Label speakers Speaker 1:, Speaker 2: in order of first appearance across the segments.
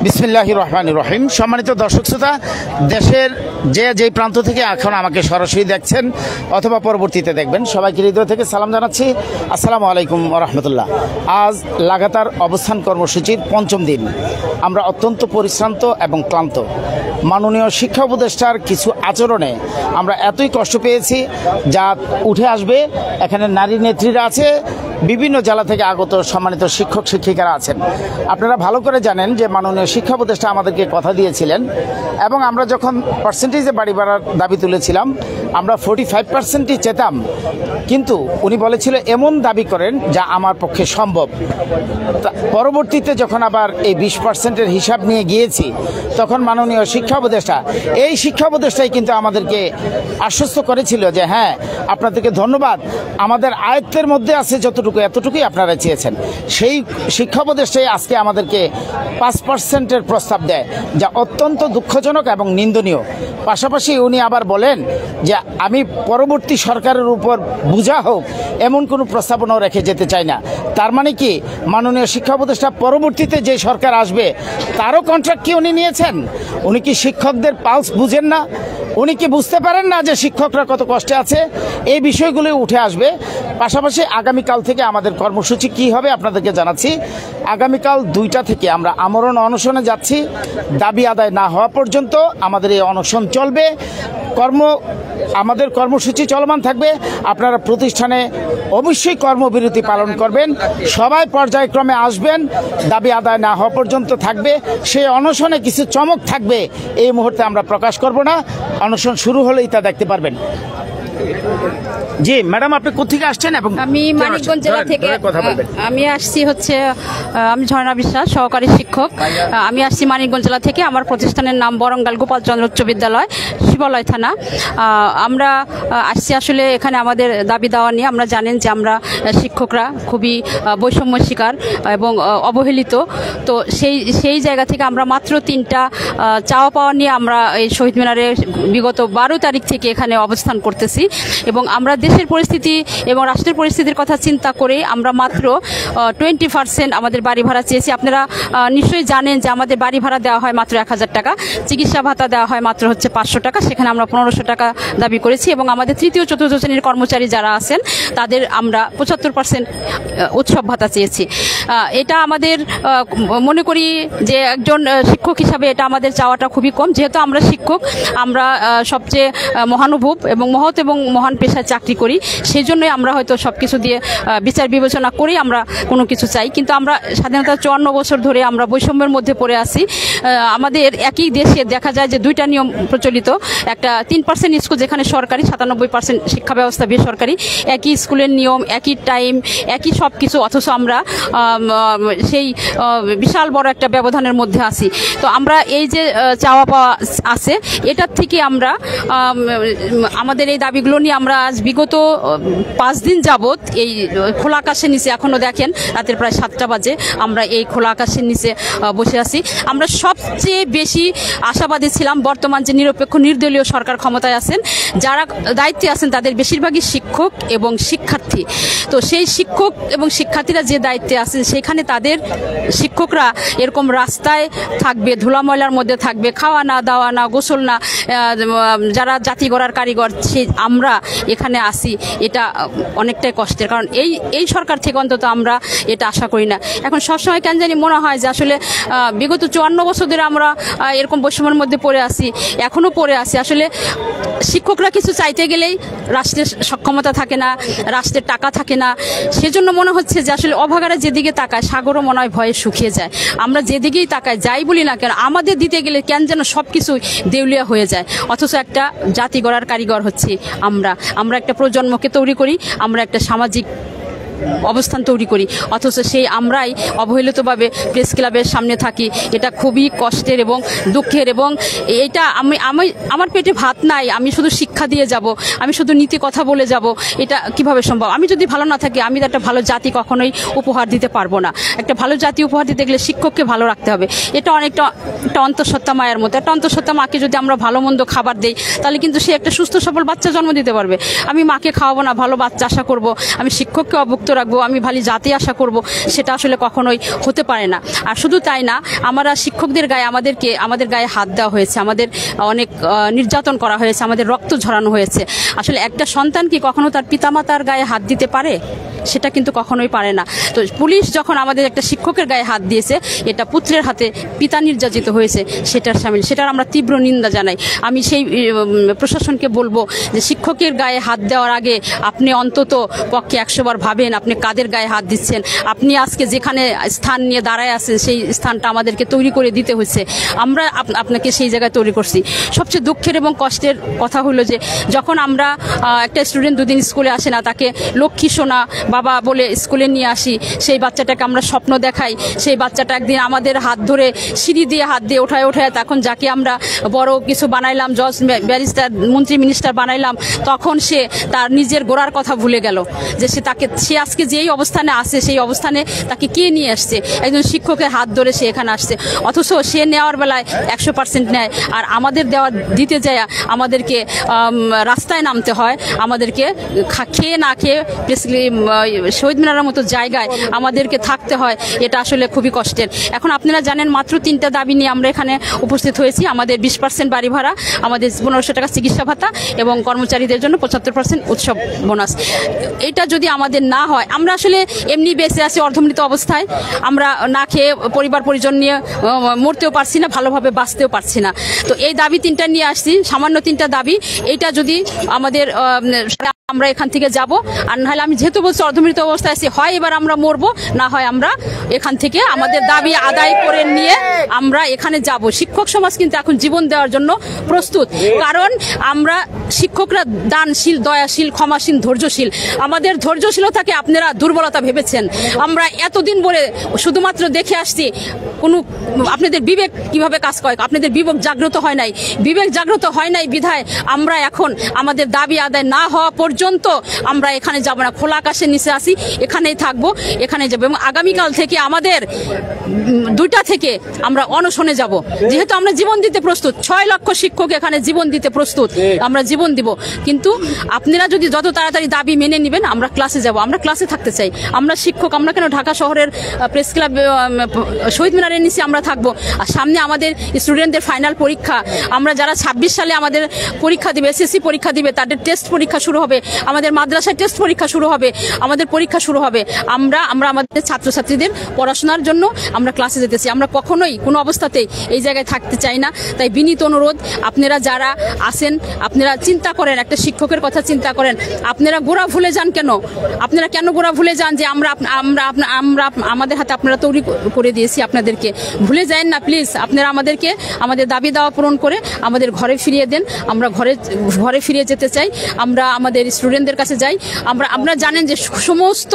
Speaker 1: বিসমিল্লাহির রহমানির রহিম। সম্মানিত দর্শক শ্রোতা, দেশের যেই প্রান্ত থেকে এখন আমাকে সরাসরি দেখছেন অথবা পরবর্তীতে দেখবেন, সবাইকে হৃদয় থেকে সালাম জানাচ্ছি। আসসালামু আলাইকুম ওয়া রাহমাতুল্লাহ। আজ লাগাতার অবস্থান কর্মসূচির পঞ্চম দিন। আমরা অত্যন্ত পরিশ্রান্ত এবং ক্লান্ত। মাননীয় শিক্ষা উপদেষ্টার কিছু আচরণে আমরা এতই কষ্ট পেয়েছি যা উঠে আসবে। এখানে নারী নেত্রীরা আছে, বিভিন্ন জেলা থেকে আগত সম্মানিত শিক্ষক শিক্ষিকারা আছেন। আপনারা ভালো করে জানেন যে মাননীয় শিক্ষা উপদেষ্টা আমাদেরকে কথা দিয়েছিলেন এবং আমরা যখন পার্সেন্টেজে বাড়ি ভাড়ার দাবি তুলেছিলাম আমরা 45%ই চেতাম, কিন্তু উনি বলেছিল এমন দাবি করেন যা আমার পক্ষে সম্ভব। পরবর্তীতে যখন আবার এই 20%-এর হিসাব নিয়ে গিয়েছি তখন মাননীয় শিক্ষা উপদেষ্টা উপদেষ্টাই কিন্তু আমাদেরকে আশ্বস্ত করেছিল যে হ্যাঁ, আপনাদেরকে ধন্যবাদ, আমাদের আয়ত্তের মধ্যে আছে যতটুকু এতটুকুই আপনারা চেয়েছেন। সেই শিক্ষা উপদেষ্টাই আজকে আমাদেরকে 5%-এর প্রস্তাব দেয়, যা অত্যন্ত দুঃখজনক এবং নিন্দনীয়। পাশাপাশি উনি আবার বলেন যে আমি পরবর্তী সরকারের উপর বোঝা হোক এমন কোনো প্রস্তাবনাও রেখে যেতে চাই না। তার মানে কি মাননীয় শিক্ষা উপদেষ্টা পরবর্তীতে যে সরকার আসবে তারও কন্ট্রাক্ট কি উনি নিয়েছেন? উনি কি শিক্ষকদের পালস বুঝেন না? উনি কি বুঝতে পারেন না যে শিক্ষকরা কত কষ্টে আছে? এই বিষয়গুলো উঠে আসবে। পাশাপাশি আগামীকাল থেকে আমাদের কর্মসূচি কি হবে আপনাদেরকে জানাচ্ছি। আগামীকাল 2টা থেকে আমরা আমরণ অনশনে যাচ্ছি। দাবি আদায় না হওয়া পর্যন্ত আমাদের এই অনশন চলবে। আমাদের কর্মসূচি চলমান থাকবে। আপনারা প্রতিষ্ঠানে অবশ্যই কর্মবিরতি পালন করবেন, সবাই পর্যায়ক্রমে আসবেন। দাবি আদায় না হওয়া পর্যন্ত থাকবে। সেই অনশনে কিছু চমক থাকবে, এই মুহূর্তে আমরা প্রকাশ করব না। অনশন শুরু হলেই তা দেখতে পারবেন। জি ম্যাডাম, আপনি কোথেকে আসছেন? এবং
Speaker 2: আমি মানিকগঞ্জ জেলা থেকে আমি আসছি আমি ঝর্ণা বিশ্বাস, সহকারী শিক্ষক। আমি আসছি মানিকগঞ্জ জেলা থেকে। আমার প্রতিষ্ঠানের নাম বরঙ্গাল গোপালচন্দ্র উচ্চ বিদ্যালয়, শিবালয় থানা। আমরা আসছি আসলে এখানে আমাদের দাবি দেওয়া নিয়ে। আমরা জানেন যে আমরা শিক্ষকরা খুবই বৈষম্য শিকার এবং অবহেলিত। তো সেই জায়গা থেকে আমরা মাত্র 3টা চাওয়া পাওয়া নিয়ে আমরা এই শহীদ মিনারে বিগত 12 তারিখ থেকে এখানে অবস্থান করতেছি। এবং আমরা দেশের পরিস্থিতি এবং রাষ্ট্রের পরিস্থিতির কথা চিন্তা করে আমরা মাত্র 20% আমাদের বাড়ি ভাড়া চেয়েছি। আপনারা নিশ্চয়ই জানেন যে আমাদের বাড়ি ভাড়া দেওয়া হয় মাত্র 1000 টাকা, চিকিৎসা ভাতা দেওয়া হয় মাত্র 500 টাকা। সেখানে আমরা 1500 টাকা দাবি করেছি। এবং আমাদের তৃতীয় চতুর্থ শ্রেণীর কর্মচারী যারা আছেন তাদের আমরা 75% উৎসব ভাতা চেয়েছি। এটা আমাদের মনে করি যে একজন শিক্ষক হিসাবে এটা আমাদের চাওয়াটা খুবই কম। যেহেতু আমরা শিক্ষক, আমরা সবচেয়ে মহানুভব এবং মহৎ এবং মহান পেশায় চাকরি করি, সেই জন্যই আমরা হয়তো সব কিছু দিয়ে বিচার বিবেচনা করেই আমরা কোনো কিছু চাই। কিন্তু আমরা স্বাধীনতার 54 বছর ধরে আমরা বৈষম্যের মধ্যে পড়ে আছি। আমাদের একই দেশে দেখা যায় যে 2টা নিয়ম প্রচলিত। একটা 3% স্কুল যেখানে সরকারি, 97% শিক্ষা ব্যবস্থা বেসরকারি। একই স্কুলের নিয়ম, একই টাইম, একই সব কিছু, অথচ আমরা সেই বিশাল বড় একটা ব্যবধানের মধ্যে আছি। তো আমরা এই যে চাওয়া পাওয়া আছে, এটার থেকে আমরা আমাদের এই দাবিগুলো নিয়ে আমরা আজ বিগত 5 দিন যাবৎ এই খোলা আকাশের নিচে, এখনো দেখেন রাতের প্রায় 7টা বাজে, আমরা এই খোলা আকাশের নিচে বসে আছি। আমরা সবচেয়ে বেশি আশাবাদী ছিলাম বর্তমান যে নিরপেক্ষ নির্দলীয় সরকার ক্ষমতায় আছেন, যারা দায়িত্বে আছেন তাদের বেশিরভাগই শিক্ষক এবং শিক্ষার্থী। তো সেই শিক্ষক এবং শিক্ষার্থীরা যে দায়িত্বে আছেন সেখানে তাদের শিক্ষকরা এরকম রাস্তায় থাকবে, ধুলা ময়লার মধ্যে থাকবে, খাওয়া না, দাওয়া না, গোসল না, যারা জাতি গড়ার কারিগর আমরা এখানে আসি, এটা অনেকটাই কষ্টের। কারণ এই সরকার থেকে অন্তত আমরা এটা আশা করি না। এখন সবসময় কেন জানি মনে হয় যে আসলে বিগত 54 বছর ধরে আমরা এরকম বৈষম্যের মধ্যে পড়ে আসি, এখনও পড়ে আসি। আসলে শিক্ষকরা কিছু চাইতে গেলেই রাষ্ট্রের সক্ষমতা থাকে না, রাষ্ট্রের টাকা থাকে না। সেজন্য মনে হচ্ছে যে আসলে অভাগারা যেদিকে তাকায় সাগরও মনে হয় ভয়ে শুকিয়ে যায়। আমরা যেদিকেই তাকাই, যাই বলি না কেন, আমাদের দিতে গেলে কেন যেন সব কিছু দেউলিয়া হয়ে যায়। অথচ একটা জাতি গড়ার কারিগর হচ্ছে আমরা একটা প্রজন্মকে তৈরি করি, আমরা একটা সামাজিক অবস্থান তৈরি করি, অথচ সেই আমরাই অবহেলিতভাবে প্রেস ক্লাবের সামনে থাকি। এটা খুবই কষ্টের এবং দুঃখের। এবং এটা আমার পেটে ভাত নাই, আমি শুধু শিক্ষা দিয়ে যাব, আমি শুধু নীতি কথা বলে যাব, এটা কিভাবে সম্ভব? আমি যদি ভালো না থাকি, আমি একটা ভালো জাতি কখনোই উপহার দিতে পারবো না। একটা ভালো জাতি উপহার দিতে গেলে শিক্ষককে ভালো রাখতে হবে। এটা অনেকটা একটা অন্তঃসত্ত্বা মায়ের মতো। একটা অন্তঃসত্ত্বা মাকে যদি আমরা ভালো মন্দ খাবার দিই, তাহলে কিন্তু সে একটা সুস্থ সবল বাচ্চা জন্ম দিতে পারবে। আমি মাকে খাওয়াবো না, ভালো বাচ্চা আশা করব, আমি শিক্ষককে অবজ্ঞা দায়িত্ব রাখবো, আমি ভালো জাতি আশা করব, সেটা আসলে কখনোই হতে পারে না। আর শুধু তাই না, আমরা শিক্ষকদের গায়ে আমাদের গায়ে হাত দেওয়া হয়েছে, আমাদের অনেক নির্যাতন করা হয়েছে, আমাদের রক্ত ঝরানো হয়েছে। আসলে একটা সন্তান কি কখনো তার পিতামাতার গায়ে হাত দিতে পারে? সেটা কিন্তু কখনোই পারে না। তো পুলিশ যখন আমাদের একটা শিক্ষকের গায়ে হাত দিয়েছে, এটা পুত্রের হাতে পিতা নির্যাতিত হয়েছে, সেটার আমরা তীব্র নিন্দা জানাই। আমি সেই প্রশাসনকে বলবো যে শিক্ষকের গায়ে হাত দেওয়ার আগে আপনি অন্তত পক্ষে 100 বার ভাবেন আপনি কাদের গায়ে হাত দিচ্ছেন। আপনি আজকে যেখানে স্থান নিয়ে দাঁড়ায় আছেন, সেই স্থানটা আমাদেরকে তৈরি করে দিতে হয়েছে, আমরা আপনাকে সেই জায়গায় তৈরি করছি। সবচেয়ে দুঃখের এবং কষ্টের কথা হলো যে যখন আমরা একটা স্টুডেন্ট দুদিন স্কুলে আসে না, তাকে লক্ষ্মী সোনা বাবা বলে স্কুলে নিয়ে আসি, সেই বাচ্চাটাকে আমরা স্বপ্ন দেখাই, সেই বাচ্চাটা একদিন আমাদের হাত ধরে সিঁড়ি দিয়ে হাত দিয়ে ওঠায় তখন যাকে আমরা বড় কিছু বানাইলাম, জজ ব্যারিস্টার মন্ত্রী মিনিস্টার বানাইলাম, তখন সে তার নিজের গোড়ার কথা ভুলে গেল যে সে আজকে যেই অবস্থানে আছে সেই অবস্থানে তাকে কে নিয়ে আসছে, একজন শিক্ষকের হাত ধরে সে এখানে আসছে। অথচ সে নেওয়ার বেলায় 100% নেয়, আর আমাদের দিতে যায় আমাদেরকে রাস্তায় নামতে হয়, আমাদেরকে খেয়ে না খেয়ে শহীদ মিনারের মতো জায়গায় আমাদেরকে থাকতে হয়। এটা আসলে খুবই কষ্টের। এখন আপনারা জানেন মাত্র 3টা দাবি নিয়ে আমরা এখানে উপস্থিত হয়েছি। আমাদের 20% বাড়ি ভাড়া, আমাদের 1500 টাকা চিকিৎসা ভাতা এবং কর্মচারীদের জন্য 75% উৎসব বোনাস। এটা যদি আমাদের না হয়, আমরা আসলে এমনি বেঁচে আছি অর্ধমৃত অবস্থায়, আমরা না খেয়ে পরিবার পরিজন নিয়ে মরতেও পারছি না, ভালোভাবে বাঁচতেও পারছি না। তো এই দাবি 3টা নিয়ে আসছি, সামান্য 3টা দাবি। এইটা যদি আমাদের আমরা এখান থেকে যাব, আর নাহলে আমি যেহেতু বলছি অর্ধমৃত অবস্থায় আছি, হয় এবার আমরা মরবো, না হয় আমরা এখান থেকে আমাদের দাবি আদায় করে নিয়ে আমরা এখানে যাব। শিক্ষক সমাজ কিন্তু এখন জীবন দেওয়ার জন্য প্রস্তুত, কারণ আমরা শিক্ষকরা দানশীল, দয়াশীল, ক্ষমাশীল, ধৈর্যশীল। আমাদের ধৈর্যশীলতাকে আপনারা দুর্বলতা ভেবেছেন। আমরা এতদিন বলে শুধুমাত্র দেখে আসছি আপনাদের বিবেক কিভাবে কাজ করে, আপনাদের বিবেক জাগ্রত হয় নাই। বিবেক জাগ্রত হয় নাই বিধায় আমরা এখন আমাদের দাবি আদায় না হওয়া পর্যন্ত আমরা এখানে যাব না। খোলা আকাশের নিচে আসি, এখানেই থাকবো, এখানেই যাবো। এবং আগামীকাল থেকে আমাদের 2টা থেকে আমরা অনশনে যাব, যেহেতু আমরা জীবন দিতে প্রস্তুত। 6 লক্ষ শিক্ষক এখানে জীবন দিতে প্রস্তুত, আমরা জীবন দিব। কিন্তু আপনারা যদি যত তাড়াতাড়ি দাবি মেনে নেবেন, আমরা ক্লাসে যাব, আমরা ক্লাসে থাকতে চাই। আমরা শিক্ষক, আমরা কেন ঢাকা শহরের প্রেস ক্লাব শহীদ মিনারের নিচে আমরা থাকবো। আর সামনে আমাদের স্টুডেন্টদের ফাইনাল পরীক্ষা, আমরা যারা 26 সালে আমাদের পরীক্ষা দিবে, এসএসসি পরীক্ষা দিবে, তাদের টেস্ট পরীক্ষা শুরু হবে, আমাদের মাদ্রাসায় টেস্ট পরীক্ষা শুরু হবে, আমাদের পরীক্ষা শুরু হবে। আমরা আমাদের ছাত্রছাত্রীদের পড়াশোনার জন্য আমরা ক্লাসে যেতেছি। আমরা কখনোই কোনো অবস্থাতেই এই জায়গায় থাকতে চাই না। তাই বিনীত অনুরোধ, আপনারা যারা আছেন, আপনারা চিন্তা করেন, একটা শিক্ষকের কথা চিন্তা করেন। আপনারা গোড়া ভুলে যান কেন? আপনারা কেন গোড়া ভুলে যান যে আমরা আমাদের হাতে আপনারা তৈরি করে দিয়েছি আপনাদেরকে? ভুলে যান না প্লিজ। আপনারা আমাদেরকে আমাদের দাবি দাওয়া পূরণ করে আমাদের ঘরে ফিরিয়ে দেন। আমরা ঘরে ফিরে যেতে চাই। আমরা আমাদের স্টুডেন্টদের কাছে যাই। আমরা জানেন যে সমস্ত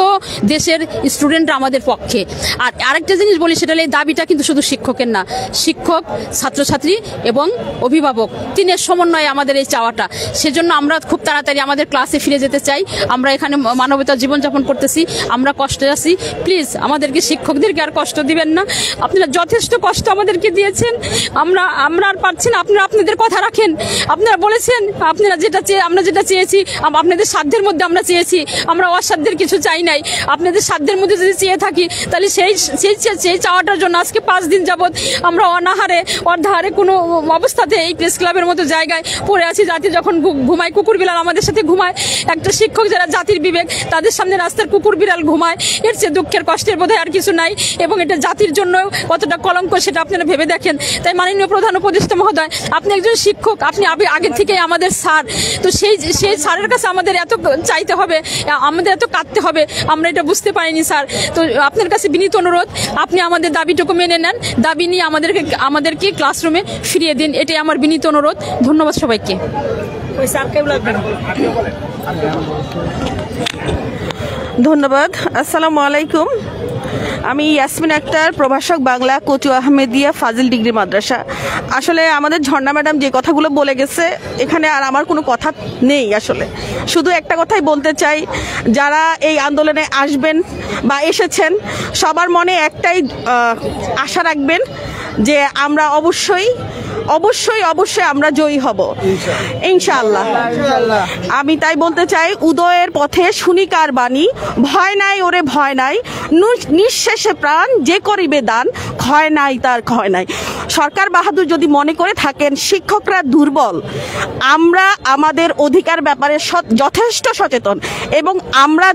Speaker 2: দেশের স্টুডেন্টরা আমাদের পক্ষে। আর আরেকটা জিনিস বলি, সেটা হলো এই দাবিটা কিন্তু শুধু শিক্ষকের না, শিক্ষক, ছাত্রছাত্রী এবং অভিভাবক 3-এর সমন্বয়ে আমাদের এই চাওয়াটা। সেজন্য আমরা খুব তাড়াতাড়ি আমাদের ক্লাসে ফিরে যেতে চাই। আমরা এখানে মানবতার জীবনযাপন করতেছি, আমরা কষ্টে আছি। প্লিজ আমাদেরকে, শিক্ষকদেরকে আর কষ্ট দিবেন না। আপনারা যথেষ্ট কষ্ট আমাদেরকে দিয়েছেন, আমরা আর পারছি না। আপনারা আপনাদের কথা রাখেন। আপনারা বলেছেন আপনারা আমরা যেটা চেয়েছি, আপনাদের সাধ্যের মধ্যে আমরা চেয়েছি, আমরা অসাধ্যের কিছু চাই নাই। আপনাদের সাধ্যের মধ্যে যদি চেয়ে থাকি, তাহলে সেই চাওয়াটার জন্য আজকে 5 দিন যাবৎ আমরা অনাহারে অর্ধাহারে কোনো অবস্থাতে এই প্রেস ক্লাবের মতো জায়গায় পড়ে আছি। জাতি যখন ঘুমায়, কুকুর বিড়াল আমাদের সাথে ঘুমায়। একটা শিক্ষক যারা জাতির বিবেক, তাদের সামনে রাস্তার কুকুর বিড়াল ঘুমায়। এর চেয়ে দুঃখের কষ্টের বোধহয় আর কিছু নাই। এবং এটা জাতির জন্য কতটা কলঙ্ক সেটা আপনারা ভেবে দেখেন। তাই মাননীয় প্রধান উপদেষ্টা মহোদয়, আপনি একজন শিক্ষক, আপনি আগে থেকে আমাদের স্যার। তো সেই স্যারের কাছে আমাদের এত চাইতে হবে, আমাদের এত কাঁদতে হবে, আমরা এটা বুঝতে পারিনি স্যার। তো আপনার কাছে বিনীত অনুরোধ, আপনি আমাদের দাবিটুকু মেনে নেন, দাবি নিয়ে আমাদেরকে ক্লাসরুমে ফিরিয়ে দিন। এটাই আমার বিনীত অনুরোধ। ধন্যবাদ সবাইকে।
Speaker 3: ধন্যবাদ। আসসালামু আলাইকুম। আমি ইয়াসমিন আক্তার, প্রভাষক বাংলা, কচু আহমেদিয়া ফাজিল ডিগ্রি মাদ্রাসা। আসলে আমাদের ঝর্ণা ম্যাডাম যে কথাগুলো বলে গেছে, এখানে আর আমার কোনো কথা নেই। আসলে শুধু একটা কথাই বলতে চাই, যারা এই আন্দোলনে আসবেন বা এসেছেন, সবার মনে একটাই আশা রাখবেন যে আমরা অবশ্যই অবশ্যই অবশ্যই আমরা জয়ী হব ইনশাআল্লাহ। আমি তাই বলতে চাই, উদয়ের পথে শুনি কার বাণী, ভয় নাই ওরে ভয় নাই, নিঃশেষে প্রাণ যে করিবে দান, ক্ষয় নাই তার ক্ষয় নাই। সরকার বাহাদুর যদি মনে করে থাকেন শিক্ষকরা দুর্বল, আমরা আমাদের অধিকার ব্যাপারে যথেষ্ট সচেতন এবং আমরা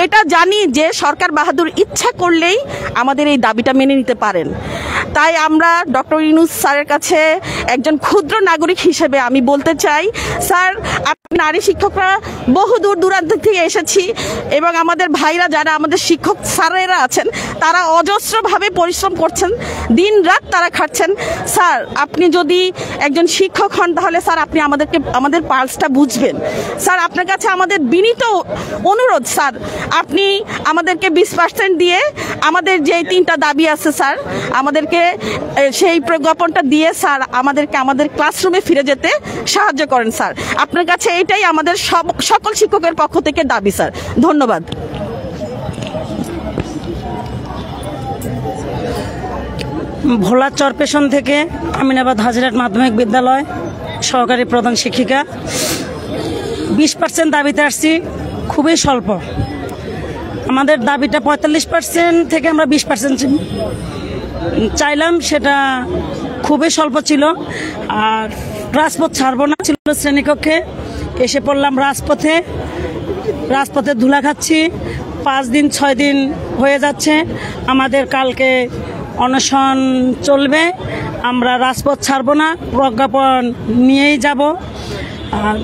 Speaker 3: এটা জানি যে সরকার বাহাদুর ইচ্ছা করলেই আমাদের এই দাবিটা মেনে নিতে পারেন। তাই আমরা ডক্টর ইউনূস স্যারের কাছে একজন ক্ষুদ্র নাগরিক হিসেবে আমি বলতে চাই, স্যার আপনি নারী শিক্ষকরা বহু দূর দূরান্ত থেকে এসেছি এবং আমাদের ভাইরা যারা আমাদের শিক্ষক স্যারেরা আছেন তারা অজস্রভাবে পরিশ্রম করছেন, দিন রাত তারা খাচ্ছেন। স্যার আপনি যদি একজন শিক্ষক হন তাহলে স্যার আপনি আমাদের পালসটা বুঝবেন। স্যার আপনার কাছে আমাদের বিনীত অনুরোধ, স্যার আপনি আমাদেরকে 20% দিয়ে আমাদের যে 3টা দাবি আছে স্যার আমাদেরকে সেই প্রজ্ঞাপনটা দিয়ে স্যার আমাদেরকে আমাদের ক্লাসরুমে ফিরে যেতে সাহায্য করেন স্যার। আপনার কাছে এটাই আমাদের সকল শিক্ষকের পক্ষ থেকে দাবি স্যার। ধন্যবাদ।
Speaker 4: ভোলা চরপেশন থেকে আমিনাবাদ হাজিরাট মাধ্যমিক বিদ্যালয় সহকারী প্রধান শিক্ষিকা। 20% দাবিতে আসছি, খুবই স্বল্প। আমাদের দাবিটা 45% থেকে আমরা 20% চাইলাম, সেটা খুবই স্বল্প ছিল। আর রাজপথ ছাড়বো না ছিল শ্রেণীকক্ষে, এসে পড়লাম রাজপথে ধুলা খাচ্ছি। 5 দিন 6 দিন হয়ে যাচ্ছে। আমাদের কালকে অনশন চলবে, আমরা রাজপথ ছাড়বো না, প্রজ্ঞাপন নিয়েই যাব। আর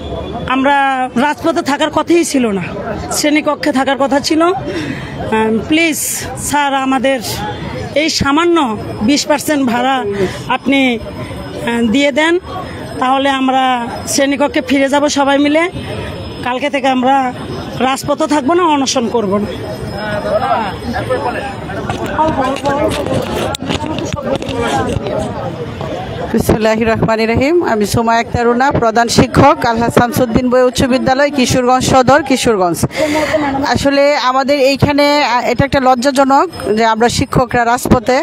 Speaker 4: আমরা রাজপথে থাকার কথাই ছিল না, শ্রেণীকক্ষে থাকার কথা ছিল। প্লিজ স্যার আমাদের এই সামান্য 20% ভাড়া আপনি দিয়ে দেন, তাহলে আমরা শ্রেণীকক্ষে ফিরে যাব সবাই মিলে। কালকে থেকে আমরা রাজপথে থাকবো না, অনশন করব না।
Speaker 5: বিসমিল্লাহির রহমানির রহিম। আমি সুমায়া আক্তার রুনা, প্রধান শিক্ষক আলহাজ শামসুদ্দিন বই উচ্চ বিদ্যালয়, কিশোরগঞ্জ সদর, কিশোরগঞ্জ। আসলে আমাদের এইখানে এটা একটা লজ্জাজনক যে আমরা শিক্ষকরা রাজপথে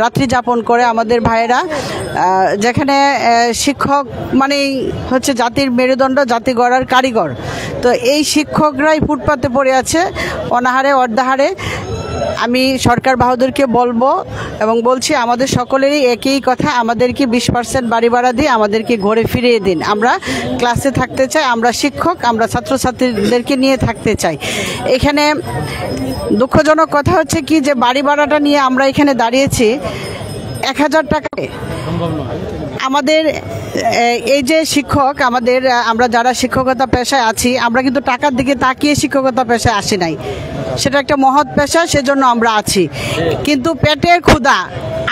Speaker 5: রাত্রি যাপন করে আমাদের ভাইয়েরা, যেখানে শিক্ষক মানেই হচ্ছে জাতির মেরুদণ্ড, জাতি গড়ার কারিগর। তো এই শিক্ষকরাই ফুটপাতে পড়ে আছে অনাহারে অর্ধাহারে। আমি সরকার বাহাদুরকে বলবো এবং বলছি আমাদের সকলেরই একই কথা, আমাদেরকে 20% বাড়ি ভাড়া দিয়ে আমাদেরকে ঘরে ফিরিয়ে দিন। আমরা ক্লাসে থাকতে চাই, আমরা শিক্ষক, আমরা ছাত্রছাত্রীদেরকে নিয়ে থাকতে চাই। এখানে দুঃখজনক কথা হচ্ছে কি যে বাড়ি ভাড়াটা নিয়ে আমরা এখানে দাঁড়িয়েছি 1000 টাকায়। আমাদের এই যে শিক্ষক, আমরা যারা শিক্ষকতা পেশায় আছি, আমরা কিন্তু টাকার দিকে তাকিয়ে শিক্ষকতা পেশায় আসি নাই। সেটা একটা মহৎ পেশা, সেজন্য আমরা আছি। কিন্তু পেটের ক্ষুধা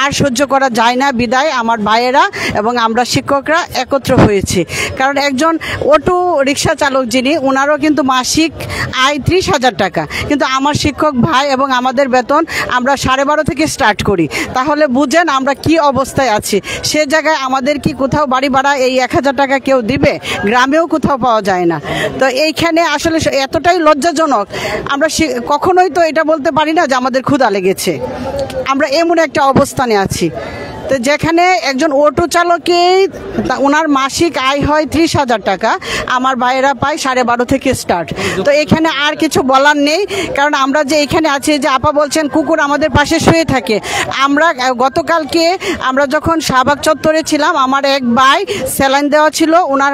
Speaker 5: আর সহ্য করা যায় না বিদায় আমার ভাইয়েরা এবং আমরা শিক্ষকরা একত্র হয়েছি। কারণ একজন অটো রিক্সা চালক যিনি, ওনারও কিন্তু মাসিক আয় 30,000 টাকা, কিন্তু আমার শিক্ষক ভাই এবং আমাদের বেতন আমরা 12.5 থেকে স্টার্ট করি। তাহলে বুঝেন আমরা কি অবস্থায় আছি। সে জায়গায় আমাদের কি কোথাও বাড়ি ভাড়া এই 1000 টাকা কেউ দিবে? গ্রামেও কোথাও পাওয়া যায় না। তো এইখানে আসলে এতটাই লজ্জাজনক, আমরা কখনোই তো এটা বলতে পারি না যে আমাদের ক্ষুধা লেগেছে। আমরা এমন একটা অবস্থানে আছি। তো যেখানে একজন অটো চালকেই ওনার মাসিক আয় হয় 30,000 টাকা, আমার ভাইয়েরা পায় 12.5 থেকে স্টার্ট। তো এখানে আর কিছু বলার নেই, কারণ আমরা যে এখানে আছি, যে আপা বলছেন কুকুর আমাদের পাশে শুয়ে থাকে। আমরা গতকালকে আমরা যখন শাহবাগ চত্বরে ছিলাম, আমার এক ভাই স্যালাইন দেওয়া ছিল, ওনার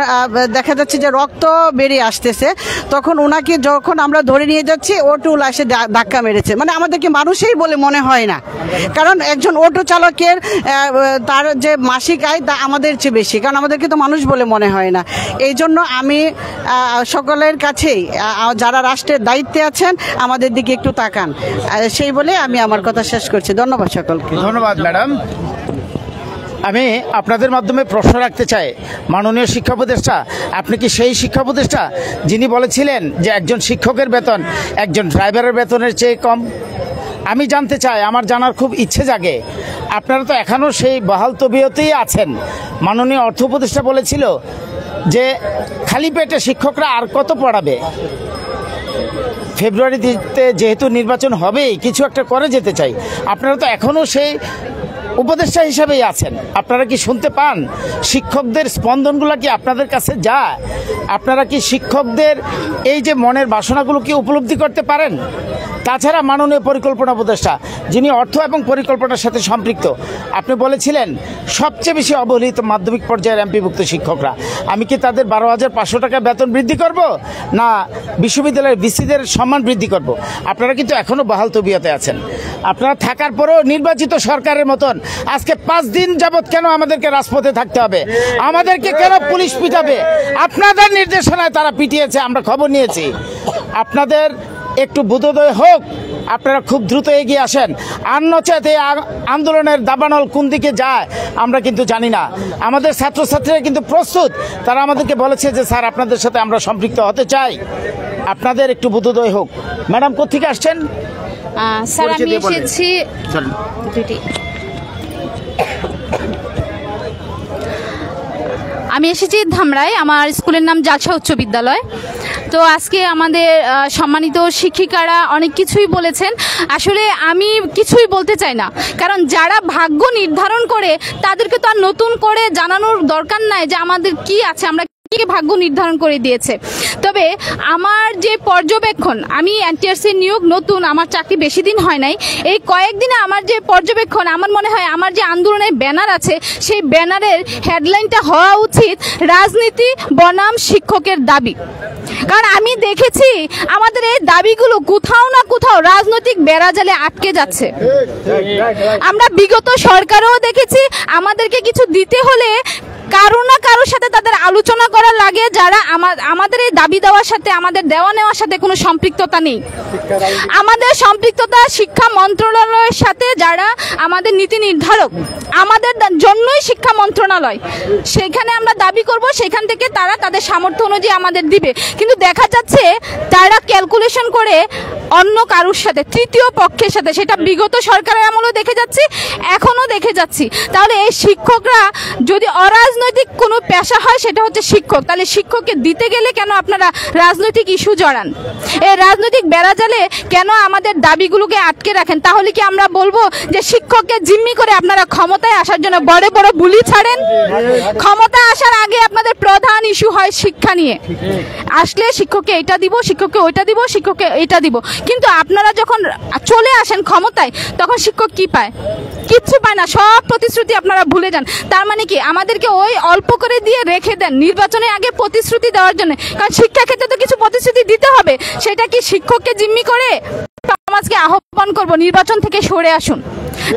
Speaker 5: দেখা যাচ্ছে যে রক্ত বেরিয়ে আসতেছে। তখন ওনাকে যখন আমরা ধরে নিয়ে যাচ্ছি, অটো এসে ধাক্কা মেরেছে। মানে আমাদেরকে মানুষই বলে মনে হয় না, কারণ একজন অটো চালকের তার যে মাসিক আয় তা আমাদের চেয়ে বেশি, কারণ আমাদেরকে তো মানুষ বলে মনে হয় না। এই জন্য আমি সকলের কাছেই, যারা রাষ্ট্রের দায়িত্বে আছেন, আমাদের দিকে একটু তাকান, সেই বলে আমি আমার কথা শেষ করছি। ধন্যবাদ সকলকে।
Speaker 1: ধন্যবাদ ম্যাডাম। আমি আপনাদের মাধ্যমে প্রশ্ন রাখতে চাই, মাননীয় শিক্ষা উপদেষ্টা, আপনি কি সেই শিক্ষা উপদেষ্টা যিনি বলেছিলেন যে একজন শিক্ষকের বেতন একজন ড্রাইভারের বেতনের চেয়ে কম? আমি জানতে চাই, আমার জানার খুব ইচ্ছে জাগে, আপনারা তো এখনও সেই বহাল তবিয়তেই আছেন। মাননীয় অর্থ উপদেষ্টা বলেছিল যে খালি পেটে শিক্ষকরা আর কত পড়াবে, ফেব্রুয়ারিতে যেহেতু নির্বাচন হবেই, কিছু একটা করে যেতে চাই। আপনারা তো এখনও সেই উপদেষ্টা হিসাবেই আছেন, আপনারা কি শুনতে পান? শিক্ষকদের স্পন্দনগুলো কি আপনাদের কাছে যায়? আপনারা কি শিক্ষকদের এই যে মনের বাসনাগুলো কি উপলব্ধি করতে পারেন? তাছাড়া মাননীয় পরিকল্পনা উপদেষ্টা, যিনি অর্থ এবং পরিকল্পনার সাথে সম্পৃক্ত, আপনি বলেছিলেন সবচেয়ে বেশি অবহেলিত মাধ্যমিক পর্যায়ের এমপিভুক্ত শিক্ষকরা। আমি কি তাদের 12,500 টাকা বেতন বৃদ্ধি করব, না বিশ্ববিদ্যালয়ের ভিসিদের সম্মান বৃদ্ধি করব? আপনারা কিন্তু এখনো বহাল তবিয়তে আছেন। আপনারা থাকার পরেও নির্বাচিত সরকারের মতন আজকে 5 দিন যাবৎ কেন আমাদেরকে রাজপথে থাকতে হবে? আমাদেরকে কেন পুলিশ পিটাবে? আপনাদের নির্দেশনায় তারা পিটিয়েছে, আমরা খবর নিয়েছি। আপনাদের একটু বোধোদয় হোক, আপনারা খুব দ্রুত এগিয়ে আসেন। আর নচেত এই আন্দোলনের দাবানল কোন দিকে যায় আমরা কিন্তু জানি না। আমাদের ছাত্রছাত্রীরা কিন্তু প্রস্তুত, তারা আমাদেরকে বলেছে যে স্যার আপনাদের সাথে আমরা সম্পৃক্ত হতে চাই। আপনাদের একটু বোধোদয় হোক। ম্যাডাম কোত্থেকে আসছেন?
Speaker 6: স্যার আমি এসেছি ধামরায়, আমার স্কুলের নাম জালসা উচ্চ বিদ্যালয়। তো আজকে আমাদের সম্মানিত শিক্ষিকারা অনেক কিছুই বলেছেন, আসলে আমি কিছুই বলতে চাই না, কারণ যারা ভাগ্য নির্ধারণ করে তাদেরকে তো আর নতুন করে জানানোর দরকার নাই যে আমাদের কি আছে, আমরা কি ভাগ্য নির্ধারণ করে দিয়েছে। তবে আমার যে পর্যবেক্ষণ, আমি এনটিআরসি নিয়োগ নতুন, আমার চাকরি বেশি দিন হয় নাই, এই কয়েকদিনে আমার যে পর্যবেক্ষণ, আমার মনে হয় আমার যে আন্দোলনের ব্যানার আছে সেই ব্যানারের হেডলাইনটা হওয়া উচিত রাজনীতি বনাম শিক্ষকের দাবি। কারণ আমি দেখেছি আমাদের এই দাবিগুলো কোথাও না কোথাও রাজনৈতিক বেড়াজালে আটকে যাচ্ছে। আমরা বিগত সরকারেও দেখেছি আমাদেরকে কিছু দিতে হলে কারো না কারোর সাথে তাদের আলোচনা করা লাগে, যারা আমাদের এই দাবি দেওয়ার সাথে, আমাদের দেওয়া নেওয়ার সাথে কোনো সম্পৃক্ততা নেই। আমাদের সম্পৃক্ততা শিক্ষা মন্ত্রণালয়ের সাথে, যারা আমাদের নীতি নির্ধারক, আমাদের জন্যই শিক্ষা মন্ত্রণালয়। সেখানে আমরা দাবি করব, সেখান থেকে তারা তাদের সামর্থ্য অনুযায়ী আমাদের দিবে। কিন্তু দেখা যাচ্ছে তারা ক্যালকুলেশন করে অন্য কারোর সাথে, তৃতীয় পক্ষের সাথে, সেটা বিগত সরকারের আমলেও দেখে যাচ্ছি, এখনো দেখে যাচ্ছি। তাহলে এই শিক্ষকরা যদি অরাজনৈতিক কোনো পেশা হয় সেটা হচ্ছে শিক্ষক, তাহলে শিক্ষককে দিতে গেলে কেন আপনারা রাজনৈতিক ইস্যু জড়ান? এই রাজনৈতিক বেড়াজালে কেন আমাদের দাবিগুলোকে আটকে রাখেন? তাহলে কি আমরা বলবো যে শিক্ষককে জিম্মি করে আপনারা ক্ষমতায় আসার জন্য বড় বড় বুলি ছাড়েন? ক্ষমতা আসার আগে আপনাদের প্রধান ইস্যু হয় শিক্ষা নিয়ে, আসলে শিক্ষককে এটা দিব, শিক্ষককে ওইটা দিব, শিক্ষককে এটা দিব। কিন্তু আপনারা যখন চলে আসেন ক্ষমতায়, তখন শিক্ষক কি পায়? কিচ্ছু পায় না, সব প্রতিশ্রুতি আপনারা ভুলে যান। তার মানে কি আমাদেরকে ওই অল্প করে দিয়ে রেখে দেন নির্বাচনের আগে প্রতিশ্রুতি দেওয়ার জন্য? কারণ শিক্ষা ক্ষেত্রে তো কিছু প্রতিশ্রুতি দিতে হবে, সেটা কি শিক্ষককে জিম্মি করে? সমাজকে আহ্বান করব নির্বাচন থেকে সরে আসুন।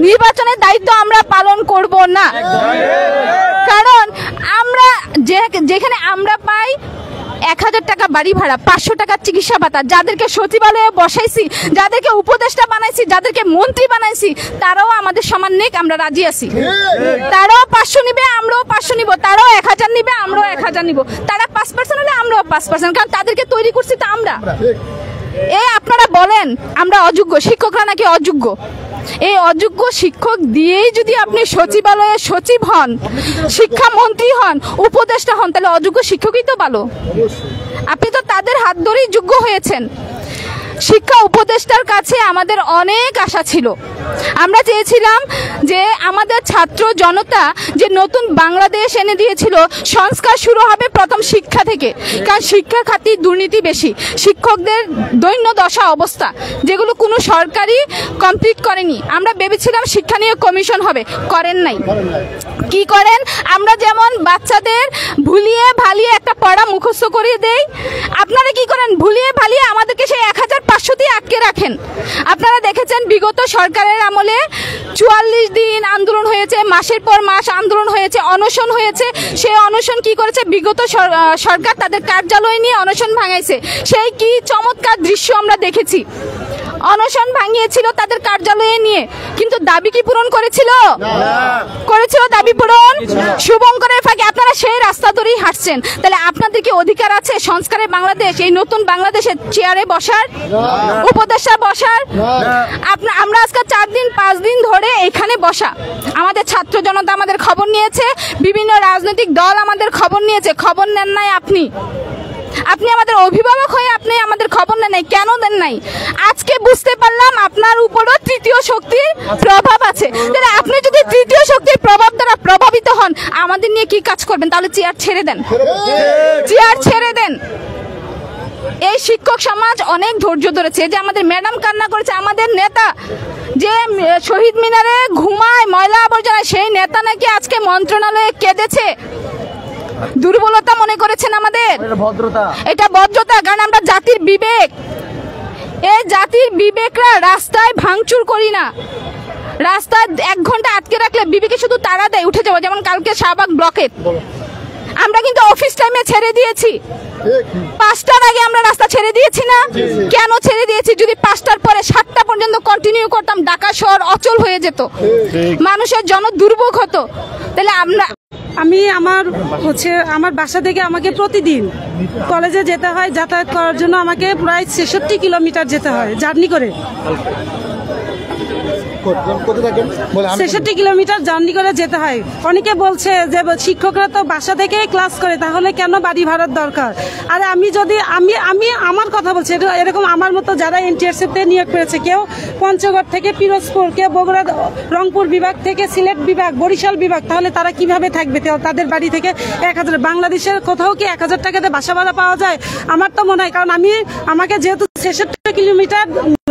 Speaker 6: নির্বাচনের দায়িত্ব আমরা পালন করব না, কারণ আমরা যেখানে আমরা পাই 1000 টাকা বাড়ি ভাড়া, 500 টাকা চিকিৎসা ভাতা, যাদেরকে সচিবালয়ে বসাইছি, যাদেরকে উপদেষ্টা বানাইছি, যাদেরকে মন্ত্রী বানাইছি, তারাও আমাদের সমান নেক, আমরা রাজি আছি। তারাও 500 নিবে, আমরাও 500 নিব। তারাও 1000 নিবে, আমরাও 1000 নিব। তারা 5% হলে আমরাও 5%, কারণ তাদেরকে তৈরি করছি তো আমরা। আপনারা বলেন আমরা অযোগ্য, শিক্ষকরা নাকি অযোগ্য। এই অযোগ্য শিক্ষক দিয়েই যদি আপনি সচিবালয়ের সচিব হন, শিক্ষামন্ত্রী হন, উপদেষ্টা হন, তাহলে অযোগ্য শিক্ষকই তো ভালো। আপনি তো তাদের হাত ধরেই যোগ্য হয়েছেন। শিক্ষা উপদেষ্টার কাছে আমাদের অনেক আশা ছিল। আমরা চেয়েছিলাম যে আমাদের ছাত্র জনতা যে নতুন বাংলাদেশ এনে দিয়েছিল, সংস্কার শুরু হবে প্রথম শিক্ষা থেকে। কারণ শিক্ষা খাতে দুর্নীতি বেশি, শিক্ষকদের দৈন্য দশা অবস্থা, যেগুলো কোনো সরকারই কমপ্লিট করেনি। আমরা ভেবেছিলাম শিক্ষা নিয়ে কমিশন হবে, করেন নাই। কি করেন? আমরা যেমন বাচ্চাদের ভুলিয়ে ভালিয়ে একটা পড়া মুখস্থ করিয়ে দেই, আপনারা কি করেন? ভুলিয়ে ভালিয়ে আমাদেরকে সেই 1500 দিয়ে আটকে রাখেন। আপনারা দেখেছেন বিগত সরকারের আমলে 44 দিন আন্দোলন হয়েছে, মাসের পর মাস আন্দোলন হয়েছে, অনশন হয়েছে। সেই অনশন কি করেছে? বিগত সরকার তাদের কার্যালয় নিয়ে অনশন ভাঙাইছে। সেই কি চমৎকার দৃশ্য আমরা দেখেছি। অনশন ভাঙিয়েছিল তাদের কার্যালয়ে নিয়ে, কিন্তু দাবি কি পূরণ করেছিল? করেছিল দাবি পূরণ? শুভঙ্করের ফাঁকে আপনারা সেই রাস্তা ধরেই হাঁটছেন। তাহলে আপনাদের কি অধিকার আছে সংস্কারের বাংলাদেশ, এই নতুন বাংলাদেশের চেয়ারে বসার, উপদেষ্টা বসার? আমরা আজকে 4 দিন 5 দিন ধরে এখানে বসা, আমাদের ছাত্র জনতা আমাদের খবর নিয়েছে, বিভিন্ন রাজনৈতিক দল আমাদের খবর নিয়েছে। খবর নেন নাই আপনি, আপনি আমাদের অভিভাবক হয়ে আপনি আমাদের খবর নেন নাই, কেন দেন নাই? আজকে বুঝতে পারলাম আপনার উপরও তৃতীয় শক্তির প্রভাব আছে। তাহলে আপনি যদি তৃতীয় শক্তির প্রভাব দ্বারা প্রভাবিত হন, আমাদের নিয়ে কি কাজ করবেন? তাহলে চেয়ার ছেড়ে দেন, চেয়ার ছেড়ে দেন। এই শিক্ষক সমাজ অনেক ধৈর্য ধরেছে। যে আমাদের ম্যাডাম কান্না করেছে, আমাদের নেতা যে শহীদ মিনারে ঘুমায় ময়লা আবর্জনা, সেই নেতা নাকি আজকে মন্ত্রণালয়ে কেঁদেছে। দুর্বলতা মনে করেছেন আমাদের? এটা ভদ্রতা, কারণ আমরা জাতির বিবেক। এই জাতির বিবেকরা রাস্তায় ভাঙচুর করি না। রাস্তায় 1 ঘন্টা আটকে রাখলে বিবেকে শুধু তাড়া দেয় উঠে যাবো, যেমন কালকে শাহবাগ ব্লকেট। আমরা কিন্তু অফিস টাইমে ছেড়ে দিয়েছি, 5টার আগে আমরা রাস্তা ছেড়ে দিয়েছি না? কেন ছেড়ে দিয়েছি? যদি 5টার পরে 7টা পর্যন্ত কন্টিনিউ করতাম, ঢাকা শহর অচল হয়ে যেত, মানুষের দুর্ভোগ হতো। তাহলে
Speaker 4: আমি আমার বাসা থেকে আমাকে প্রতিদিন কলেজে যেতে হয়, যাতায়াত করার জন্য আমাকে প্রায় 66 কিলোমিটার যেতে হয় জার্নি করে। 66 কিলোমিটার জার্নি করে যেতে হয়। অনেকে বলছে যে শিক্ষকরা তো বাসা থেকে ক্লাস করে, তাহলে কেন বাড়ি ভাড়ার দরকার? আর আমি যদি আমি আমার কথা বলছি, এরকম আমার মতো যারা এনটিআরসিতে নিয়োগ পেয়েছে, কেউ পঞ্চগড় থেকে পিরোজপুর, কেউ বগুড়া রংপুর বিভাগ থেকে সিলেট বিভাগ, বরিশাল বিভাগ, তাহলে তারা কিভাবে থাকবে? তাদের বাড়ি থেকে 1000, বাংলাদেশের কোথাও কি 1000 টাকাতে বাসা ভাড়া পাওয়া যায়? আমার তো মনে হয়, কারণ আমাকে যেহেতু 66 কিলোমিটার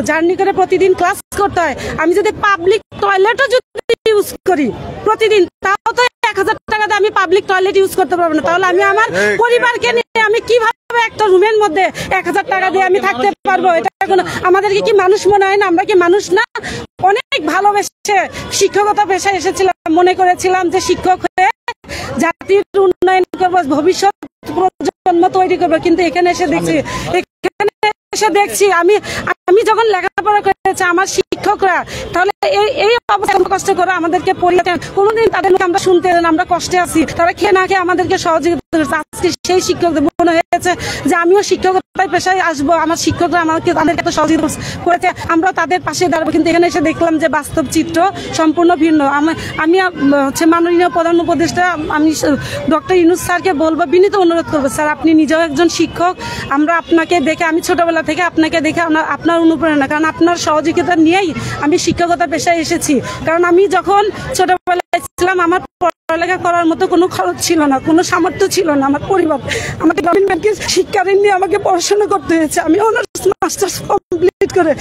Speaker 4: জার্নি করে প্রতিদিন ক্লাস করতে হয়, আমি যদি পাবলিক টয়লেটও যদি ইউজ করি প্রতিদিন, তাও তো 1000 টাকাতে আমি পাবলিক টয়লেট ইউজ করতে পারবো না। তাহলে আমি আমার পরিবারকে নিয়ে আমি কিভাবে একটা রুমের মধ্যে 1000 টাকা দিয়ে আমি থাকতে পারবো? এটা আমাদেরকে কি মানুষ মনে হয় না? আমরা কি মানুষ না? অনেক ভালোবেসে শিক্ষকতা পেশায় এসেছিলাম, মনে করেছিলাম যে শিক্ষক হয়ে জাতির উন্নয়ন করবো, ভবিষ্যৎ প্রজন্ম তৈরি করবো। কিন্তু এখানে এসে দেখছি আমি যখন লেখাপড়া করেছি আমার শিক্ষকরা, তাহলে এই অবস্থা কষ্ট করে আমাদেরকে পড়িয়েছেন, কোনোদিন তাদের মুখে আমরা শুনতে, আমরা কষ্টে আছি, তারা খেয়ে না খেয়ে আমাদেরকে সহযোগিতা করেছে। আজকে সেই শিক্ষকদের মনে হয়েছে যে আমিও শিক্ষকতায় পেশায় আসবো, আমার শিক্ষকরা আমাদেরকে এত সহযোগিতা করেছে, আমরা তাদের পাশে দাঁড়াবো। কিন্তু এখানে এসে দেখলাম যে বাস্তব চিত্র সম্পূর্ণ ভিন্ন। আমি মাননীয় প্রধান উপদেষ্টা, আমি ডক্টর ইউনূস স্যারকে বলবো, বিনীত অনুরোধ করবো, স্যার আপনি নিজেও একজন শিক্ষক, আমরা আপনাকে দেখে, আমি ছোটবেলা থেকে আপনাকে দেখে আপনার অনুপ্রেরণা, কারণ আপনার সহযোগিতা নিয়েই আমি শিক্ষকতা পেশায় এসেছি। কারণ আমি যখন ছোটবেলায় ছিলাম, আমার পড়ালেখা করার মতো কোনো খরচ ছিল না, কোনো সামর্থ্য ছিল না। আমার পরিবার আমাকে গ্রামীণ ব্যাংকের শিক্ষা ঋণ নিয়ে আমাকে পড়াশোনা করতে হয়েছে। আমি অনার্স মাস্টার্স কমপ্লিট করে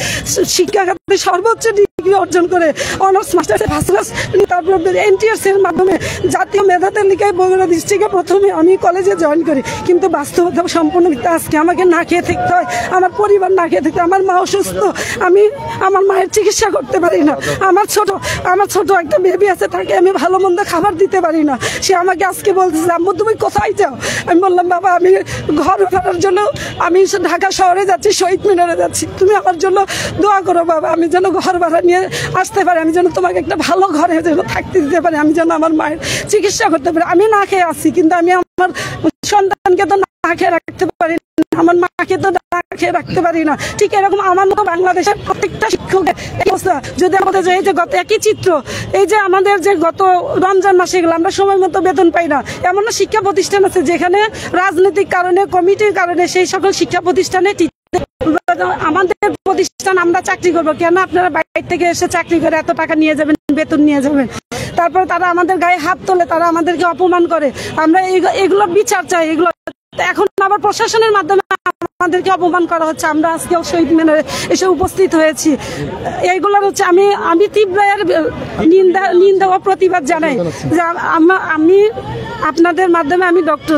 Speaker 4: শিক্ষা খাতে সর্বোচ্চ ডিগ্রি অর্জন করে অনার্স মাস্টার্স ফার্স্ট ক্লাস, তারপর এনটিআরসির মাধ্যমে জাতীয় মেধা তালিকায় বগুড়া ডিস্ট্রিক্টে প্রথমে আমি কলেজে জয়েন করি। কিন্তু বাস্তবতা সম্পূর্ণ মিথ্যা। আজকে আমাকে না খেয়ে থাকতে হয়, আমার পরিবার না খেয়ে থাকতে, আমার মা অসুস্থ, আমি আমার মায়ের চিকিৎসা করতে পারি না, আমার ছোট একটা বেবি আছে, তাকে আমি ভালো মন্দ খাবার দিতে পারি না। সে আমাকে আজকে বলতেছে, আম্মু তুমি কোথায় যাও? আমি বললাম, বাবা আমি ঘর ভাড়ার জন্য আমি ঢাকা শহরে যাচ্ছি, শহীদ মিনারে যাচ্ছি, তুমি আমার জন্য দোয়া করো বাবা, আমি যেন ঘর ভাড়া নিয়ে আসতে পারি, আমি যেন তোমাকে একটা ভালো ঘরে যেন থাকতে দিতে পারি, আমি যেন আমার মায়ের চিকিৎসা করতে পারি। আমি না খেয়ে আসছি, কিন্তু আমি আমার সন্তানকে তো না খেয়ে রাখতে পারি না, আমার মাকে তো না খেয়ে রাখতে পারি না। ঠিক এরকম আমার মতো বাংলাদেশের প্রত্যেকটা শিক্ষকের অবস্থা। যদি আমাদের এই যে গত একই চিত্র, এই যে আমাদের যে গত রমজান মাসে গেল আমরা সময় মতো বেতন পাই না, এমন শিক্ষা প্রতিষ্ঠান আছে যেখানে রাজনৈতিক কারণে, কমিটির কারণে সেই সকল শিক্ষা প্রতিষ্ঠানে আমাদের প্রতিষ্ঠান আমরা চাকরি করবো কেন? আপনারা বাইরে থেকে এসে চাকরি করে এত টাকা নিয়ে যাবেন, বেতন নিয়ে যাবেন, তারপরে তারা আমাদের গায়ে হাত তোলে, তারা আমাদেরকে অপমান করে। আমরা এগুলো বিচার চাই। এগুলো এখন আবার প্রশাসনের মাধ্যমে আমাদেরকে অপমান করা হচ্ছে। আমরা আজকে শহীদ মিনারে এসে উপস্থিত হয়েছি। এইগুলোর হচ্ছে আমি তীব্র নিন্দা ও প্রতিবাদ জানাই। যে আমি আপনাদের মাধ্যমে আমি ডক্টর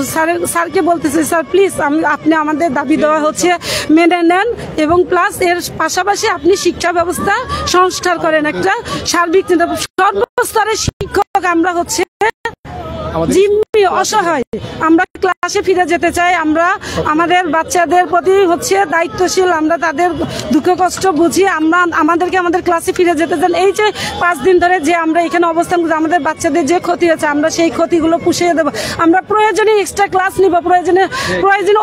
Speaker 4: স্যারকে বলতেছি, স্যার প্লিজ আপনি আমাদের দাবি দেওয়া হচ্ছে মেনে নেন, এবং প্লাস এর পাশাপাশি আপনি শিক্ষা ব্যবস্থা সংস্কার করেন, একটা সার্বিক সর্বস্তরের শিক্ষক আমরা হচ্ছে জিম্মি, অসহায়, আমরা ক্লাসে ফিরে যেতে চাই, আমরা আমাদের বাচ্চাদের প্রতি হচ্ছে দায়িত্বশীল, আমরা তাদের দুঃখ কষ্ট বুঝি, আমাদেরকে আমাদের ক্লাসে ফিরে যেতে চান। এই যে 5 দিন ধরে যে আমরা এখানে অবস্থান করছি, আমাদের বাচ্চাদের যে ক্ষতি হচ্ছে, আমরা সেই ক্ষতিগুলো পুষিয়ে দেবো। আমরা প্রয়োজনে এক্সট্রা ক্লাস নিব, প্রয়োজনে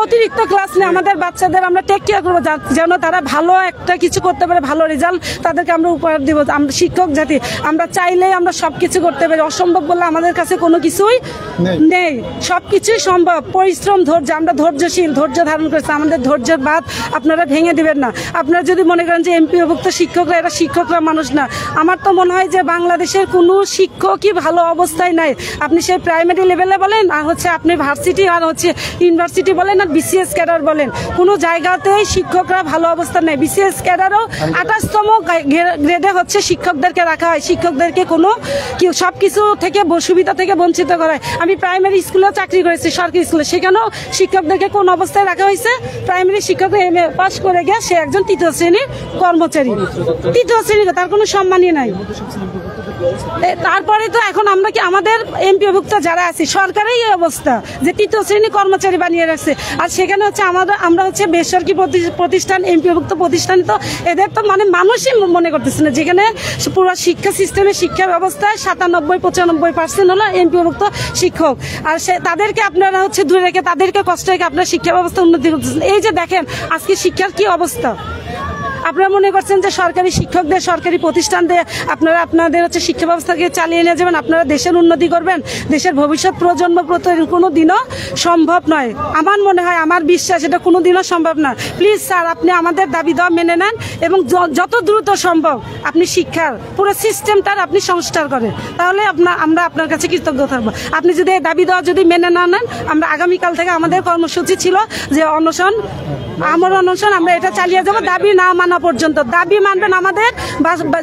Speaker 4: অতিরিক্ত ক্লাস নিয়ে আমাদের বাচ্চাদের আমরা টেক কেয়ার করবো, যেন তারা ভালো একটা কিছু করতে পারে, ভালো রেজাল্ট তাদেরকে আমরা উপহার দিব। আমরা শিক্ষক জাতি, আমরা চাইলেই আমরা সবকিছু করতে পারি, অসম্ভব বলে আমাদের কাছে কোনো কিছুই নেই, সবকিছুই সম্ভব। পরিশ্রম ধৈর্য, আমরা ধৈর্যশীল, ধৈর্য ধারণ করেছি, আমাদের ধৈর্যের বাঁধ আপনারা ভেঙে দিবেন না। আপনারা যদি মনে করেন যে এমপিওভুক্ত শিক্ষকরা এরা শিক্ষকরা মানুষ না, আমার তো মনে হয় যে বাংলাদেশের কোনো শিক্ষকই ভালো অবস্থায় নাই। আপনি সেই প্রাইমারি লেভেলে বলেন, আর হচ্ছে আপনি ভার্সিটি আর হচ্ছে ইউনিভার্সিটি বলেন, আর বিসিএস ক্যাডার বলেন, কোনো জায়গাতেই শিক্ষকরা ভালো অবস্থা নেই। বিসিএস ক্যাডারও 28তম গ্রেডে হচ্ছে শিক্ষকদেরকে রাখা হয়, শিক্ষকদেরকে কোনো সব কিছু থেকে সুবিধা থেকে বঞ্চিত করা হয়। আমি প্রাইমারি স্কুলেও চাকরি করেছি, সরকারি স্কুলে, সেখানেও শিক্ষকদেরকে কোন অবস্থায় রাখা হয়েছে? প্রাইমারি শিক্ষক এমএ পাস করে গিয়ে সে একজন তৃতীয় শ্রেণীর কর্মচারী, তৃতীয় শ্রেণীর, তার কোনো সম্মানই নাই। তারপরে তো এখন আমরা কি আমাদের এমপিওভুক্ত যারা আছি সরকারের এই অবস্থা যে তৃতীয় শ্রেণী কর্মচারী বানিয়ে রাখছে, আর সেখানে হচ্ছে আমরা হচ্ছে বেসরকারি প্রতিষ্ঠান, এমপিওভুক্ত প্রতিষ্ঠান, তো এদের তো মানে মানুষই মনে করতেছে না, যেখানে পুরো শিক্ষা সিস্টেমে শিক্ষা ব্যবস্থায় 97-95% হলো এমপিওভুক্ত শিক্ষক, আর তাদেরকে আপনারা হচ্ছে দূরে রেখে তাদেরকে কষ্ট রেখে আপনার শিক্ষা ব্যবস্থা উন্নতি করতেছেন। এই যে দেখেন আজকে শিক্ষার কি অবস্থা, আপনারা মনে করছেন যে সরকারি শিক্ষকদের, সরকারি প্রতিষ্ঠান দিয়ে আপনারা আপনাদের হচ্ছে শিক্ষা ব্যবস্থাকে চালিয়ে নিয়ে যাবেন, আপনারা দেশের উন্নতি করবেন, দেশের ভবিষ্যৎ প্রজন্ম কোনো দিনও সম্ভব নয়। আমার মনে হয়, আমার বিশ্বাস এটা কোনো দিনও সম্ভব না। প্লিজ স্যার, আপনি আমাদের দাবি দেওয়া মেনে নেন এবং যত দ্রুত সম্ভব আপনি শিক্ষার পুরো সিস্টেমটার আপনি সংস্কার করেন, তাহলে আমরা আপনার কাছে কৃতজ্ঞ থাকবো। আপনি যদি এই দাবি দেওয়া যদি মেনে না নেন, আমরা আগামীকাল থেকে আমাদের কর্মসূচি ছিল যে অনশন, আমার অনশন আমরা এটা চালিয়ে যাবো দাবি না মানা পর্যন্ত। দাবি মানবেন আমাদের,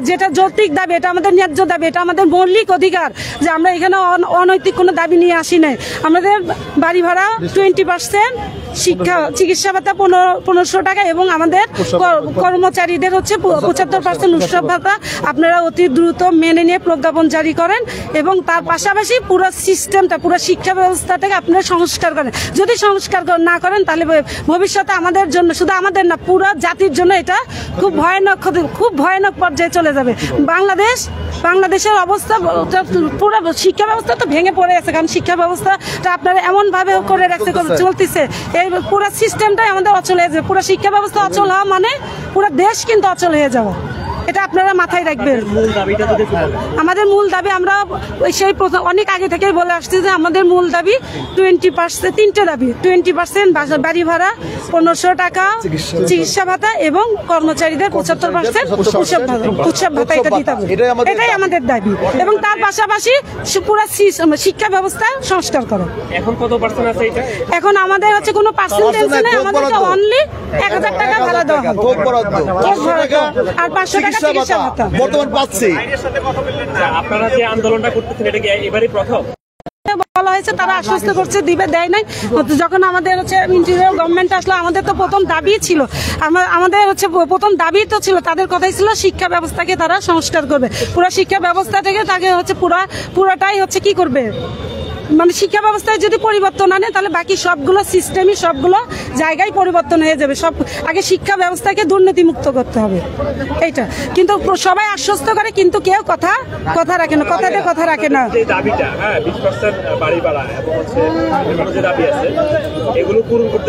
Speaker 4: যেটা যৌক্তিক দাবি, এটা আমাদের ন্যায্য দাবি, এটা আমাদের মৌলিক অধিকার, যে আমরা এখানে অনৈতিক কোনো দাবি নিয়ে আসি নাই। আমাদের বাড়ি ভাড়া 20%, শিক্ষা চিকিৎসা ভাতা 1500 টাকা এবং আমাদের কর্মচারীদের হচ্ছে 75% উৎসব ভাতা আপনারা অতি দ্রুত মেনে নিয়ে প্রজ্ঞাপন জারি করেন এবং তার পাশাপাশি পুরো সিস্টেমটা, পুরো শিক্ষা ব্যবস্থাটাকে আপনারা সংস্কার করেন। যদি সংস্কার না করেন তাহলে ভবিষ্যতে আমাদের জন্য, শুধু আমাদের না পুরো জাতির জন্য এটা খুব ভয়ানক, খুব ভয়ানক পর্যায়ে চলে যাবে। বাংলাদেশের অবস্থা, পুরো শিক্ষা ব্যবস্থা তো ভেঙে পড়ে আছে, কারণ শিক্ষা ব্যবস্থাটা আপনারা এমন ভাবে করে রাখতে চলতেছে, এই পুরো সিস্টেমটাই আমাদের অচল হয়ে যাবে। পুরো শিক্ষা ব্যবস্থা অচল হওয়া মানে পুরো দেশ কিন্তু অচল হয়ে যাবে, এটা আপনারা মাথায় রাখবেন। আমাদের মূল দাবি, আমরা সেই অনেক আগে থেকেই বলে আসছি যে আমাদের মূল দাবি 20%, 3টে দাবি, 20% বাড়ি ভাড়া, 1500 টাকা চিকিৎসা ভাতা এবং কর্মচারীদের 75% উৎসব ভাতা, এটা দিতে হবে, এটাই আমাদের দাবি। এবং তার পাশাপাশি পুরো শিক্ষা ব্যবস্থা সংস্কার করো।
Speaker 7: এখন কত পার্সেন্ট আছে এটা?
Speaker 4: এখন আমাদের হচ্ছে কোনো পার্সেন্টেজ নেই, আমাদেরকে অনলি 1000 টাকা ভাড়া দেওয়া হবে, আর 500 টাকা চিকিৎসা ভাতা
Speaker 8: বর্তমান পাচ্ছি।
Speaker 7: আপনারা যে আন্দোলনটা করতেছেন এটা কি এবারই প্রথম?
Speaker 4: বলা হয়েছে, তারা আশ্বস্ত করছে দিবে, দেয় নাই। যখন আমাদের হচ্ছে ইন্টিরিয়র গভর্নমেন্ট আসলো, আমাদের তো প্রথম দাবি ছিল, আমাদের হচ্ছে প্রথম দাবি তো ছিল, তাদের কথাই ছিল শিক্ষা ব্যবস্থাকে তারা সংস্কার করবে, পুরো শিক্ষা ব্যবস্থা থেকে তাকে হচ্ছে পুরাটাই হচ্ছে কি করবে, মানে শিক্ষা ব্যবস্থায় যদি পরিবর্তন আনে তাহলে বাকি সবগুলো সিস্টেমই, সবগুলো জায়গায় পরিবর্তন হয়ে যাবে। আগে শিক্ষা ব্যবস্থাকে দুর্নীতিমুক্ত করতে হবে, এইটা। কিন্তু সবাই আশ্বস্ত করে, কিন্তু কেউ কথা রাখে না, কথাতে কথা রাখে না।
Speaker 7: এই দাবিটা, 20% বাড়ি ভাড়া এবং হচ্ছে যে দাবি আছে, এগুলো পূরণ করতে